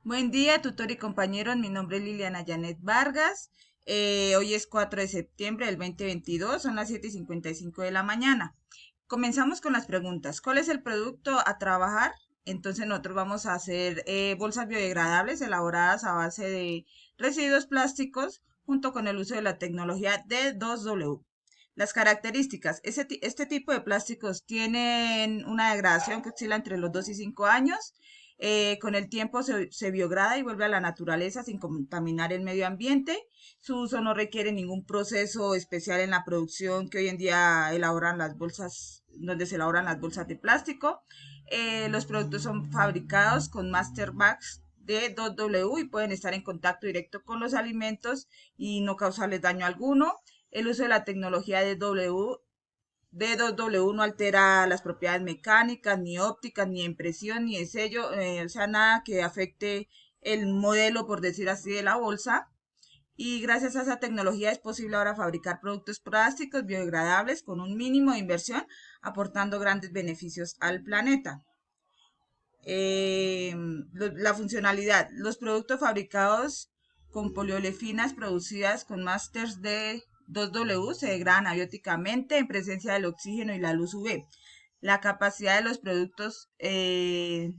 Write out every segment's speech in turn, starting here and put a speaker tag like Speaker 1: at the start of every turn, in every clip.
Speaker 1: Buen día, tutor y compañeros. Mi nombre es Liliana Janet Vargas. Hoy es 4 de septiembre del 2022, son las 7:55 de la mañana. Comenzamos con las preguntas. ¿Cuál es el producto a trabajar? Entonces nosotros vamos a hacer bolsas biodegradables elaboradas a base de residuos plásticos junto con el uso de la tecnología D2W. Las características. Este tipo de plásticos tienen una degradación que oscila entre los 2 y 5 años. Con el tiempo se biodegrada y vuelve a la naturaleza sin contaminar el medio ambiente. Su uso no requiere ningún proceso especial en la producción que hoy en día elaboran las bolsas, donde se elaboran las bolsas de plástico. Los productos son fabricados con master bags de 2W y pueden estar en contacto directo con los alimentos y no causarles daño alguno. El uso de la tecnología de D2W no altera las propiedades mecánicas, ni ópticas, ni de impresión, ni de sello, o sea, nada que afecte el modelo, por decir así, de la bolsa. Y gracias a esa tecnología es posible ahora fabricar productos plásticos biodegradables con un mínimo de inversión, aportando grandes beneficios al planeta. La funcionalidad. Los productos fabricados con poliolefinas producidas con másters de 2W se degradan abióticamente en presencia del oxígeno y la luz UV. La capacidad de los productos de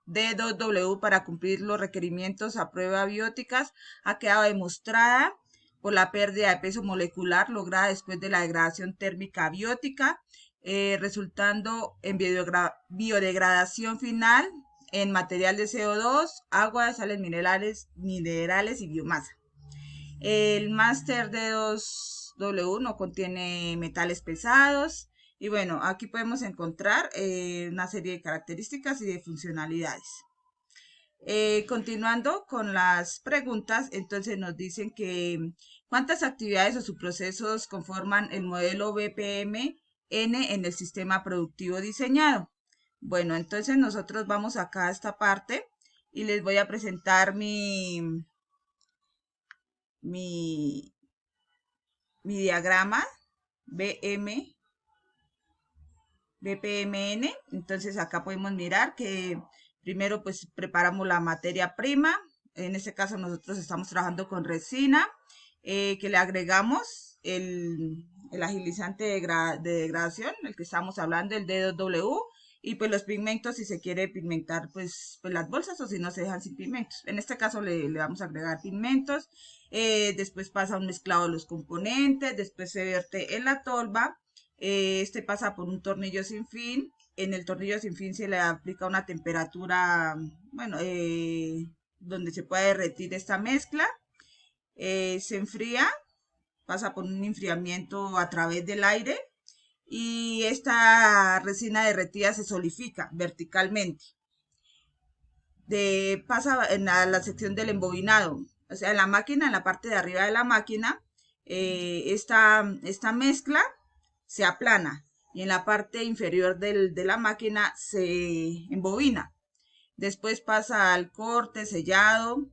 Speaker 1: 2W para cumplir los requerimientos a prueba bióticas ha quedado demostrada por la pérdida de peso molecular lograda después de la degradación térmica biótica, resultando en biodegradación final en material de CO2, agua, sales minerales y biomasa. El máster de 2W no contiene metales pesados. Y bueno, aquí podemos encontrar una serie de características y de funcionalidades. Continuando con las preguntas, entonces nos dicen que cuántas actividades o subprocesos conforman el modelo BPMN en el sistema productivo diseñado. Bueno, entonces nosotros vamos acá a esta parte y les voy a presentar mi, mi diagrama BM, BPMN. Entonces acá podemos mirar que primero pues preparamos la materia prima. En este caso nosotros estamos trabajando con resina, que le agregamos el agilizante de degradación, el que estamos hablando, el D2W, y pues los pigmentos si se quiere pigmentar pues las bolsas o si no se dejan sin pigmentos. En este caso le vamos a agregar pigmentos, después pasa un mezclado de los componentes, después se vierte en la tolva, este pasa por un tornillo sin fin. En el tornillo sin fin se le aplica una temperatura, bueno, donde se puede derretir esta mezcla. Se enfría, pasa por un enfriamiento a través del aire y esta resina derretida se solidifica verticalmente. Pasa en la sección del embobinado, o sea, en la máquina, en la parte de arriba de la máquina, esta mezcla se aplana y en la parte inferior de la máquina se embobina. Después pasa al corte, sellado.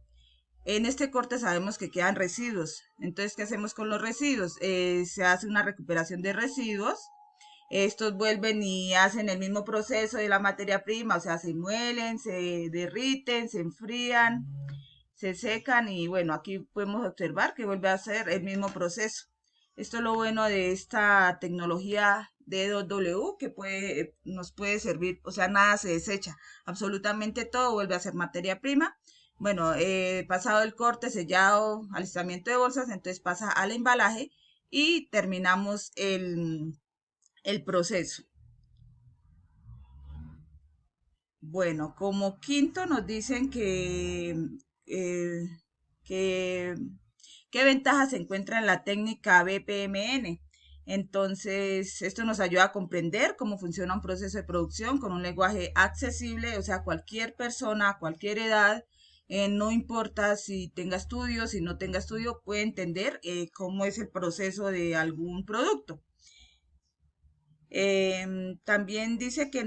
Speaker 1: En este corte sabemos que quedan residuos. Entonces, ¿qué hacemos con los residuos? Se hace una recuperación de residuos. Estos vuelven y hacen el mismo proceso de la materia prima, o sea, se muelen, se derriten, se enfrían, se secan y bueno, aquí podemos observar que vuelve a hacer el mismo proceso. Esto es lo bueno de esta tecnología D2W que nos puede servir, o sea, nada se desecha, absolutamente todo vuelve a ser materia prima. Bueno, pasado el corte, sellado, alistamiento de bolsas, entonces pasa al embalaje y terminamos el proceso. Bueno, como quinto nos dicen eh, que qué ventajas se encuentra en la técnica BPMN. Entonces, esto nos ayuda a comprender cómo funciona un proceso de producción con un lenguaje accesible, o sea, cualquier persona, a cualquier edad, no importa si tenga estudio, si no tenga estudio, puede entender cómo es el proceso de algún producto. También dice que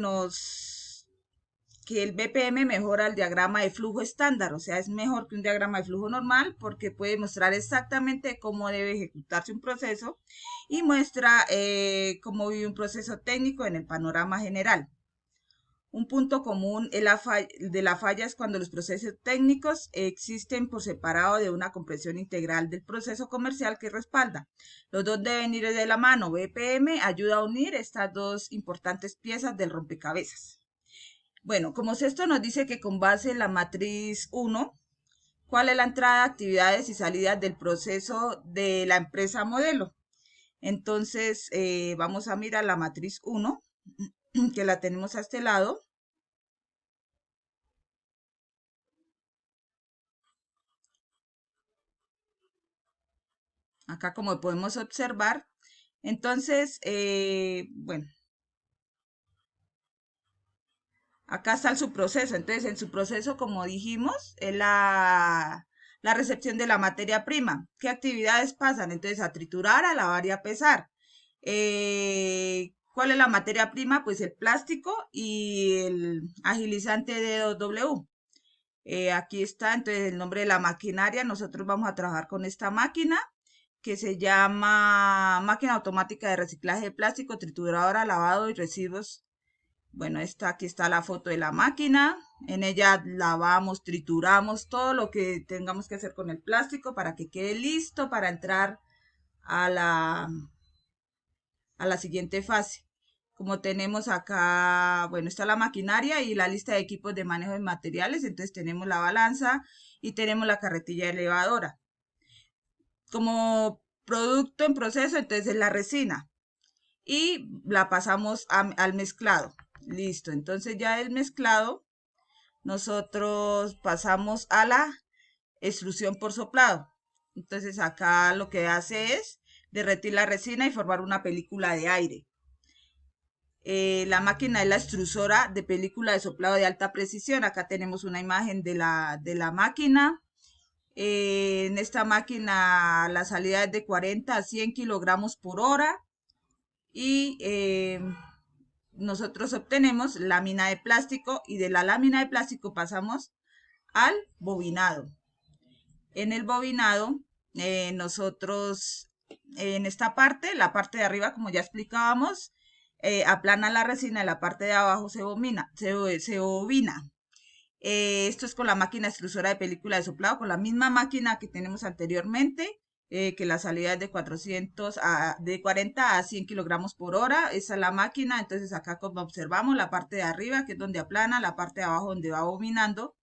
Speaker 1: el BPM mejora el diagrama de flujo estándar, o sea, es mejor que un diagrama de flujo normal porque puede mostrar exactamente cómo debe ejecutarse un proceso y muestra cómo vive un proceso técnico en el panorama general. Un punto común de la falla es cuando los procesos técnicos existen por separado de una comprensión integral del proceso comercial que respalda. Los dos deben ir de la mano. BPM ayuda a unir estas dos importantes piezas del rompecabezas. Bueno, como esto nos dice que con base en la matriz 1, ¿cuál es la entrada, actividades y salidas del proceso de la empresa modelo? Entonces, vamos a mirar la matriz 1, que la tenemos a este lado. Acá como podemos observar. Entonces, bueno, acá está el subproceso. Entonces, en su proceso, como dijimos, es la recepción de la materia prima. ¿Qué actividades pasan? Entonces, a triturar, a lavar y a pesar. ¿Cuál es la materia prima? Pues el plástico y el agilizante de 2W. Aquí está entonces el nombre de la maquinaria. Nosotros vamos a trabajar con esta máquina que se llama máquina automática de reciclaje de plástico, trituradora, lavado y residuos. Bueno, aquí está la foto de la máquina. En ella lavamos, trituramos todo lo que tengamos que hacer con el plástico para que quede listo para entrar a la siguiente fase. Como tenemos acá, bueno, está la maquinaria y la lista de equipos de manejo de materiales. Entonces tenemos la balanza y tenemos la carretilla elevadora. Como producto en proceso, entonces es la resina y la pasamos al mezclado. Listo, entonces ya el mezclado nosotros pasamos a la extrusión por soplado. Entonces acá lo que hace es derretir la resina y formar una película de aire. La máquina es la extrusora de película de soplado de alta precisión. Acá tenemos una imagen de la máquina. En esta máquina la salida es de 40 a 100 kilogramos por hora y nosotros obtenemos lámina de plástico y de la lámina de plástico pasamos al bobinado. En el bobinado nosotros en esta parte, la parte de arriba como ya explicábamos, aplana la resina y la parte de abajo se bobina. Esto es con la máquina extrusora de película de soplado, con la misma máquina que tenemos anteriormente, que la salida es de 40 a 100 kilogramos por hora. Esa es la máquina. Entonces acá como observamos la parte de arriba, que es donde aplana, la parte de abajo donde va bombinando.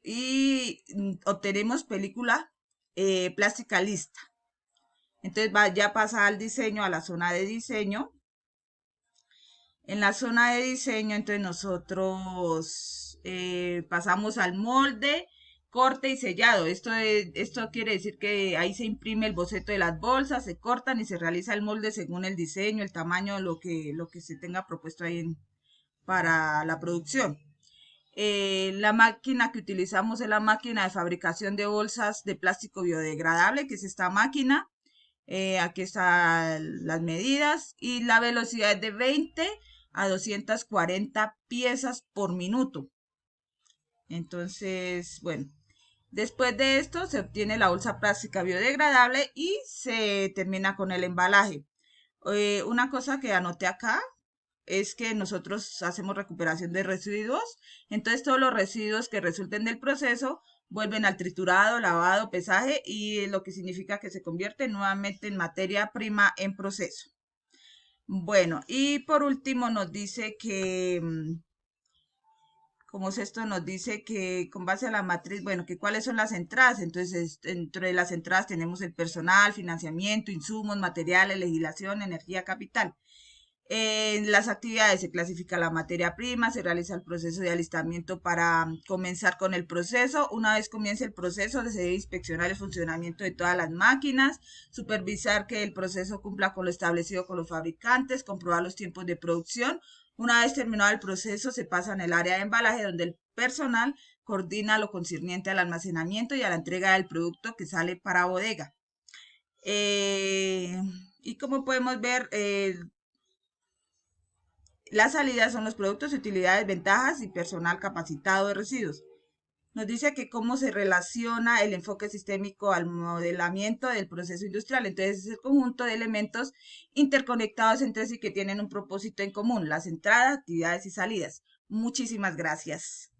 Speaker 1: Y obtenemos película plástica lista. Entonces ya pasa al diseño, a la zona de diseño. En la zona de diseño, entonces nosotros pasamos al molde, corte y sellado. Esto quiere decir que ahí se imprime el boceto de las bolsas, se cortan y se realiza el molde según el diseño, el tamaño, lo que se tenga propuesto ahí para la producción. La máquina que utilizamos es la máquina de fabricación de bolsas de plástico biodegradable, que es esta máquina. Aquí están las medidas y la velocidad es de 20 a 240 piezas por minuto. Entonces, bueno, después de esto se obtiene la bolsa plástica biodegradable y se termina con el embalaje. Una cosa que anoté acá es que nosotros hacemos recuperación de residuos, entonces todos los residuos que resulten del proceso vuelven al triturado, lavado, pesaje y lo que significa que se convierte nuevamente en materia prima en proceso. Bueno, y por último nos dice que, como es esto, nos dice que con base a la matriz, bueno, que cuáles son las entradas. Entonces, dentro de las entradas tenemos el personal, financiamiento, insumos, materiales, legislación, energía, capital. En las actividades se clasifica la materia prima, se realiza el proceso de alistamiento para comenzar con el proceso. Una vez comience el proceso, se debe inspeccionar el funcionamiento de todas las máquinas, supervisar que el proceso cumpla con lo establecido con los fabricantes, comprobar los tiempos de producción. Una vez terminado el proceso, se pasa en el área de embalaje donde el personal coordina lo concerniente al almacenamiento y a la entrega del producto que sale para bodega. Y como podemos ver, las salidas son los productos, utilidades, ventajas y personal capacitado de residuos. Nos dice que cómo se relaciona el enfoque sistémico al modelamiento del proceso industrial. Entonces, es el conjunto de elementos interconectados entre sí que tienen un propósito en común, las entradas, actividades y salidas. Muchísimas gracias.